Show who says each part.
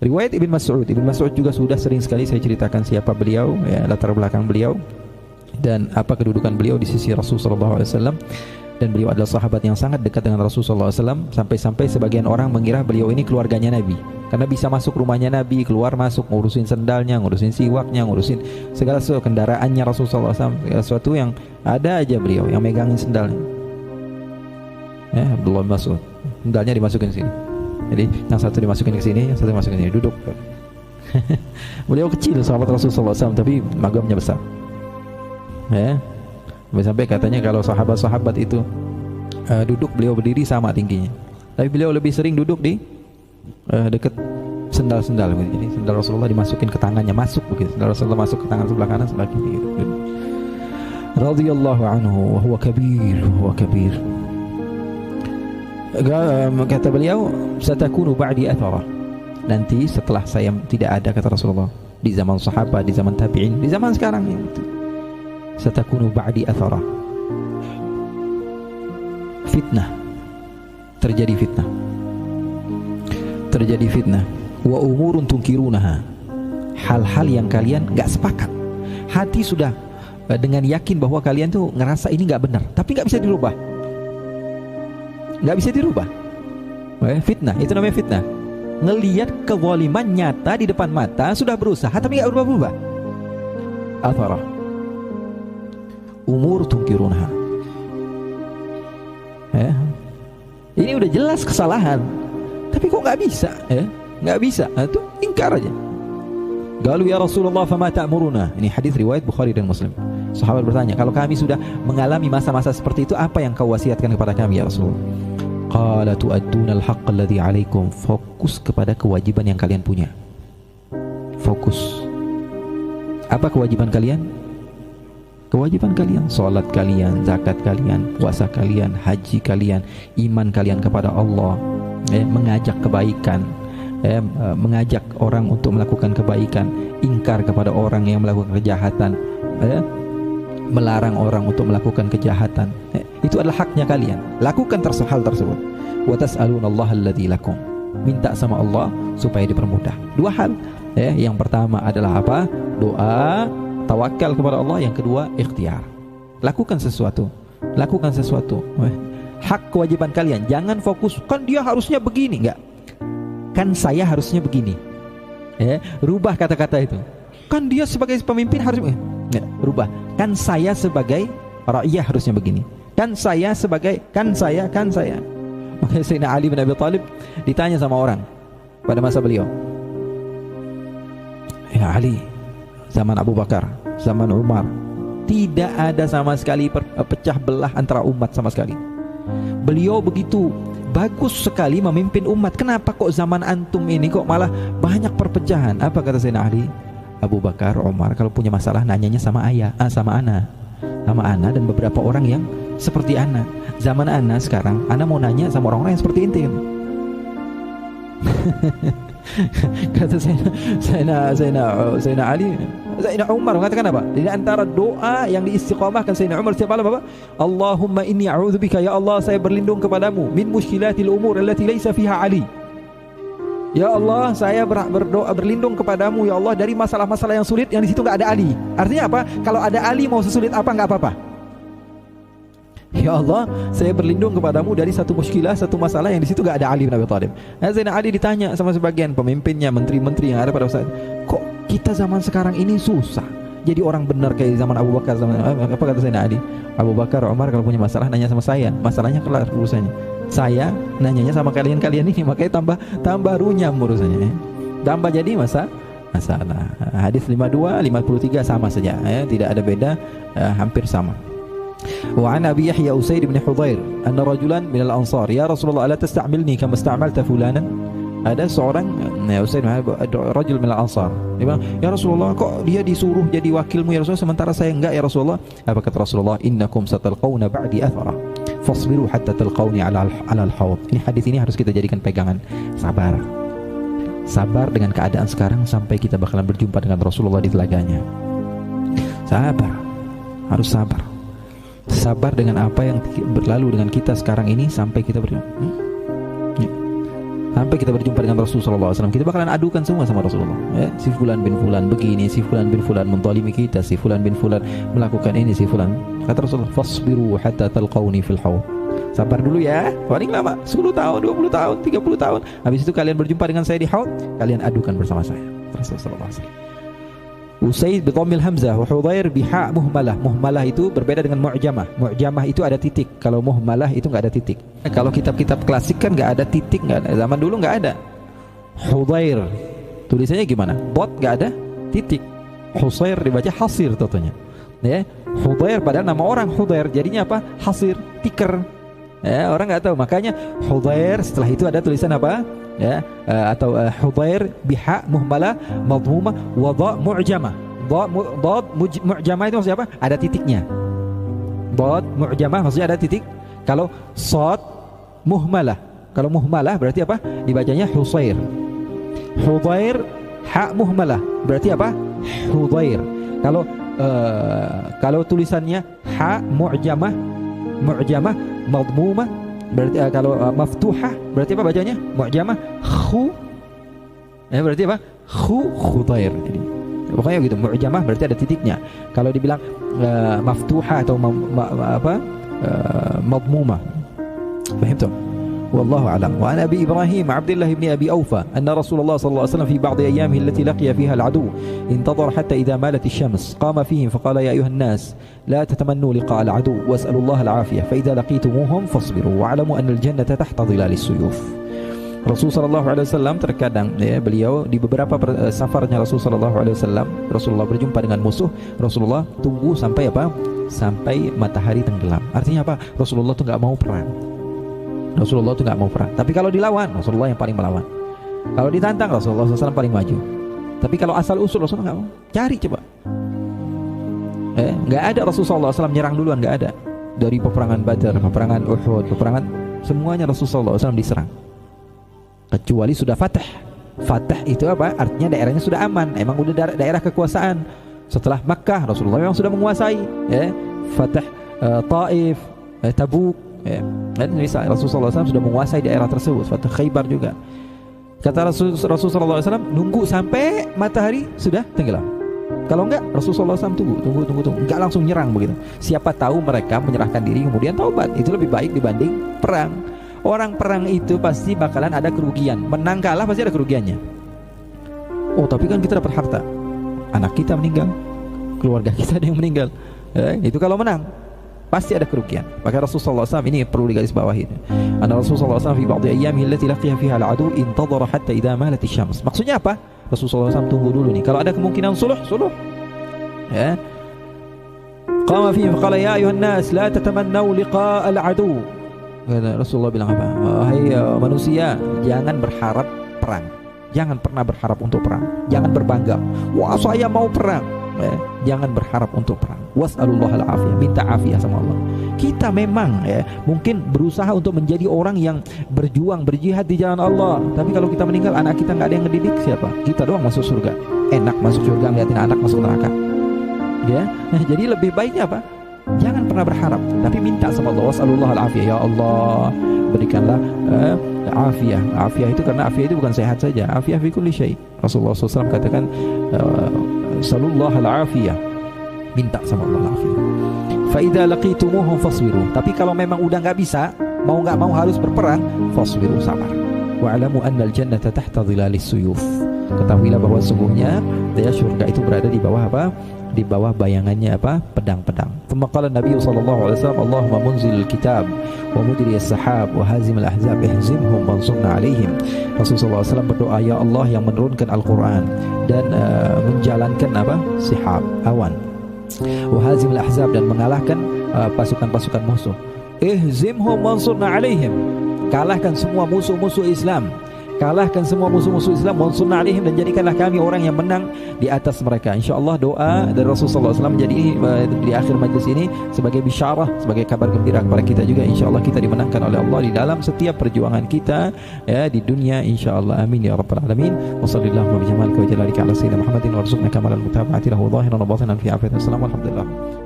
Speaker 1: Riwayat Ibn Mas'ud. Ibn Mas'ud juga sudah sering sekali saya ceritakan siapa beliau, ya, latar belakang beliau dan apa kedudukan beliau di sisi Rasulullah SAW. Dan beliau adalah sahabat yang sangat dekat dengan Rasulullah SAW, sampai-sampai sebagian orang mengira beliau ini keluarganya Nabi, karena bisa masuk rumahnya Nabi, keluar masuk, ngurusin sendalnya, ngurusin siwaknya, ngurusin segala sesuatu, kendaraannya Rasulullah SAW, segala sesuatu yang ada aja beliau yang megangin sendalnya. Ya, Abdullah bin Mas'ud, sendalnya dimasukin ke sini. Jadi yang satu dimasukin ke sini, yang satu dimasukin ke sini, duduk. Beliau kecil sahabat Rasulullah SAW, tapi magamnya besar. Ya, sampai katanya kalau sahabat-sahabat itu duduk, beliau berdiri sama tingginya. Tapi beliau lebih sering duduk di dekat sendal-sendal. Jadi sendal Rasulullah dimasukin ke tangannya, masuk begitu. Sendal Rasulullah masuk ke tangan sebelah kanan, sebelah kiri. Gitu. Radhiyallahu anhu, wa huwa kabir, wa huwa kabir. Kata beliau, satakunu ba'di athara. Nanti setelah saya tidak ada, kata Rasulullah, di zaman sahabat, di zaman tabi'in, di zaman sekarang ini, satakunu ba'di athara. Fitnah. Terjadi fitnah. Terjadi fitnah. Wa umurun tunkirunaha. Hal-hal yang kalian gak sepakat. Hati sudah dengan yakin bahwa kalian tuh ngerasa ini gak benar, tapi gak bisa dirubah. Gak bisa dirubah. Fitnah, itu namanya fitnah. Ngelihat kezaliman nyata di depan mata, sudah berusaha tapi gak berubah-ubah. Athara. Umur tungkirunha. Ini udah jelas kesalahan, tapi kok nggak bisa? Nggak bisa. Itu ingkar aja. Galu ya Rasulullah, fama ta'muruna. Ini hadis riwayat Bukhari dan Muslim. Sahabat bertanya, kalau kami sudah mengalami masa-masa seperti itu, apa yang kau wasiatkan kepada kami ya Rasulullah? Qala tu'adduna al-haqqa alladhi 'alaikum. Fokus kepada kewajiban yang kalian punya. Fokus. Apa kewajiban kalian? Kewajiban kalian, salat kalian, zakat kalian, puasa kalian, haji kalian, iman kalian kepada Allah, mengajak kebaikan, mengajak orang untuk melakukan kebaikan, ingkar kepada orang yang melakukan kejahatan, melarang orang untuk melakukan kejahatan. Itu adalah haknya kalian. Lakukan hal tersebut. Wa tas'alunallaha alladzi lakum. Minta sama Allah supaya dipermudah. Dua hal. Yang pertama adalah apa? Doa, tawakal kepada Allah. Yang kedua, ikhtiar. Lakukan sesuatu. Lakukan sesuatu. Hak kewajiban kalian. Jangan fokus, kan dia harusnya begini. Enggak. Kan saya harusnya begini. Rubah kata-kata itu. Kan dia sebagai pemimpin harus. Enggak, rubah. Kan saya sebagai rakyat harusnya begini. Kan saya sebagai, kan saya. Makanya Sayyidina Ali bin Abi Thalib ditanya sama orang pada masa beliau, ya Ali, zaman Abu Bakar, zaman Umar, tidak ada sama sekali pecah belah antara umat sama sekali. Beliau begitu bagus sekali memimpin umat. Kenapa kok zaman antum ini kok malah banyak perpecahan? Apa kata Sayyidina Ali? Abu Bakar, Umar kalau punya masalah nanyanya sama ayah, sama ana dan beberapa orang yang seperti ana. Zaman ana sekarang, ana mau nanya sama orang-orang yang seperti inti. Kata Sayyidina Ali, Sayyidina Umar mengatakan apa? Di antara doa yang diistiqamahkan Sayyidina Umar setiap malam apa? Allahumma inni a'udzubika, ya Allah saya berlindung kepadamu, min mushkilatil umur allati laysa fiha Ali. Ya Allah, saya berdoa berlindung kepadamu ya Allah dari masalah-masalah yang sulit yang di situ enggak ada Ali. Artinya apa? Kalau ada Ali mau sesulit apa enggak apa-apa. Ya Allah, saya berlindung kepadamu dari satu muskilah, satu masalah yang di situ enggak ada Ali bin Abi Thalib. Sayyidina Ali ditanya sama sebagian pemimpinnya, menteri-menteri yang ada pada saat, kok kita zaman sekarang ini susah jadi orang benar kayak zaman Abu Bakar, zaman apa kata Sayyidina Ali? Abu Bakar, Umar kalau punya masalah nanya sama saya, masalahnya kelar urusannya. Saya nanyanya sama kalian-kalian ini, makanya tambah runyam urusannya. Tambah jadi masalah. Hadis 52, 53 sama saja, tidak ada beda, hampir sama. Wa an Abi Yahya Usaid bin Hudhair anna rajulan minal ansar, ya Rasulullah ala tasta'milni kama ista'malta fulanan. Ada seorang Usaid rajul minal ansar, dia bilang, ya Rasulullah kok dia disuruh jadi wakilmu ya Rasulullah sementara saya enggak ya Rasulullah. Apa kata Rasulullah? Innakum satalqawna ba'di athara fasbiru hatta talqawni ala al-hawd. Ini hadis ini harus kita jadikan pegangan. Sabar dengan keadaan sekarang sampai kita bakalan berjumpa dengan Rasulullah di telaganya. Harus sabar dengan apa yang berlalu dengan kita sekarang ini sampai kita berjumpa. Sampai kita berjumpa dengan Rasulullah SAW, kita bakalan adukan semua sama Rasulullah. Ya, si fulan bin fulan begini, si fulan bin fulan menzalimi kita, si fulan bin fulan melakukan ini, si fulan. Kata Rasulullah, fasbiru hatta talqauni fil haud. Sabar dulu ya, paling lama 10 tahun, 20 tahun, 30 tahun. Habis itu kalian berjumpa dengan saya di haud, kalian adukan bersama saya. Rasulullah SAW. Usaid bidhammil hamzah wa Hudhair biha muhmalah. Muhmalah itu berbeda dengan mu'jamah. Mu'jamah itu ada titik. Kalau muhmalah itu enggak ada titik. Kalau kitab-kitab klasik kan enggak ada titik, enggak ada. Zaman dulu enggak ada. Hudhair tulisannya gimana? Bot enggak ada titik. Husair dibaca hasir tentunya. Ya, Hudhair padahal nama orang Hudhair, jadinya apa? Hasir, tiker. Ya, orang enggak tahu. Makanya Hudhair setelah itu ada tulisan apa? Ya, atau Hudhair biha muhmalah madhumah wa dha mu'jamah. Dha mu'jamah itu maksudnya apa? Ada titiknya. Dha mu'jamah maksudnya ada titik. Kalau shad muhmalah, kalau muhmalah berarti apa? Dibacanya Husair. Hudhair ha muhmalah berarti apa? Hudhair. Kalau tulisannya ha mu'jamah madhumah berarti kalau maftuhah berarti apa bacanya? Mu'jamah khu. Berarti apa? Khudhair. Jadi pokoknya gitu, mu'jamah berarti ada titiknya. Kalau dibilang maftuhah atau madmumah. Paham tak? Wallahu a'lam. Wa an Abi Ibrahim Abdullah ibn Abi Awfa anna Rasulullah sallallahu alaihi wasallam fi ba'd ayyamihi allati laqiya fiha al-'adu intadhara hatta idha malat ash-shams qama fihim faqala ya ayuha an-nas la tatamannu liqa' al-'adu was'alu Allah al-'afiyah fa idha laqitumuhum fasbiru wa'lamu anna al-jannata tahta dhilal as-suyuf. Rasul sallallahu alaihi wasallam terkadang beliau di beberapa safarnya Rasul sallallahu alaihi wasallam, Rasulullah berjumpa dengan musuh, Rasulullah tunggu sampai apa? Sampai matahari tenggelam. Artinya apa? Rasulullah tuh enggak mau perang. Rasulullah itu nggak mau perang. Tapi kalau dilawan, Rasulullah yang paling melawan. Kalau ditantang, Rasulullah SAW paling maju. Tapi kalau asal usul Rasulullah nggak mau. Cari coba. Nggak ada Rasulullah SAW nyerang duluan, nggak ada. Dari peperangan Badar, peperangan Uhud, peperangan semuanya Rasulullah SAW diserang. Kecuali sudah fatah. Fatah itu apa? Artinya daerahnya sudah aman. Emang udah daerah kekuasaan. Setelah Makkah, Rasulullah memang sudah menguasai. Fatah Taif, Tabuk. Dan misalnya Rasulullah SAW sudah menguasai daerah tersebut. Fatah Khaybar juga. Kata Rasulullah SAW, nunggu sampai matahari sudah tenggelam. Kalau enggak, Rasulullah SAW tunggu. Enggak langsung nyerang begitu. Siapa tahu mereka menyerahkan diri kemudian taubat. Itu lebih baik dibanding perang. Orang perang itu pasti bakalan ada kerugian. Menang kalah pasti ada kerugiannya. Oh, tapi kan kita dapat harta. Anak kita meninggal, keluarga kita ada yang meninggal. Itu kalau menang pasti ada kerugian. Maka Rasulullah SAW ini perlu digarisbawahi. Anna Rasulullah SAW fi ba'd ayyamihi allati laqiya fiha al-'adu intadhara hatta idza malat asy-syams. Maksudnya apa? Rasulullah SAW tunggu dulu nih. Kalau ada kemungkinan suluh. Ya. Qama fihi faqala ya ayuhan nas la tatamannaw liqa' al-'adu. Kata Rasulullah bilang apa? Wahai manusia, jangan berharap perang. Jangan pernah berharap untuk perang. Jangan berbangga. Wah, saya mau perang. Jangan berharap untuk perang. Was'alullah al-afiyah, minta afiyah sama Allah. Kita memang mungkin berusaha untuk menjadi orang yang berjuang, berjihad di jalan Allah. Tapi kalau kita meninggal, anak kita nggak ada yang ngedidik, siapa? Kita doang masuk surga. Enak masuk surga ngeliatin anak masuk neraka. Jadi lebih baiknya apa? Jangan pernah berharap, tapi minta sama Allah. Was'alullah al-afiyah, ya Allah berikanlah afiyah. Afiyah itu karena afiyah itu bukan sehat saja. Afiyah fi kulli syai. Rasulullah SAW katakan sallallahu al-afiyah, minta sama Allah afiyah. Fa idza laqitumuhum fasbiru. Tapi kalau memang udah nggak bisa, mau nggak mau harus berperang, fasbiru, sabar. Wa'lamu anna al-jannata tahta dhilalis suyuf. Ketahuilah bahwa sungguhnya surga itu berada di bawah apa? Di bawah bayangannya apa? Pedang-pedang. Thumma qala Nabi sallallahu alaihi wasallam, Allahumma munzilil kitab wa mudri as-sahab wa hazimul ahzab ihzimhum wansurna alaihim. Rasulullah SAW berdoa, ya Allah yang menurunkan Al-Quran dan menjalankan apa? Sihab, awan. Wa hazimul ahzab, dan mengalahkan pasukan-pasukan musuh. Ihzimhum wansurna alaihim. Kalahkan semua musuh-musuh Islam. Kalahkan semua musuh-musuh Islam, wansurna alaihim, dan jadikanlah kami orang yang menang di atas mereka. InsyaAllah doa dari Rasulullah SAW menjadi di akhir majlis ini sebagai bisyarah, sebagai kabar gembira kepada kita juga. InsyaAllah kita dimenangkan oleh Allah di dalam setiap perjuangan kita di dunia, insyaAllah. Amin ya rabbal alamin. Wa sallallahu wa bijamalika wa jalalika ala sayyidina Muhammadin wa rzuqna kamalal mutaba'ati lahu zahiran wa batinan fi afiyatin. Assalamualaikum warahmatullahi wabarakatuh.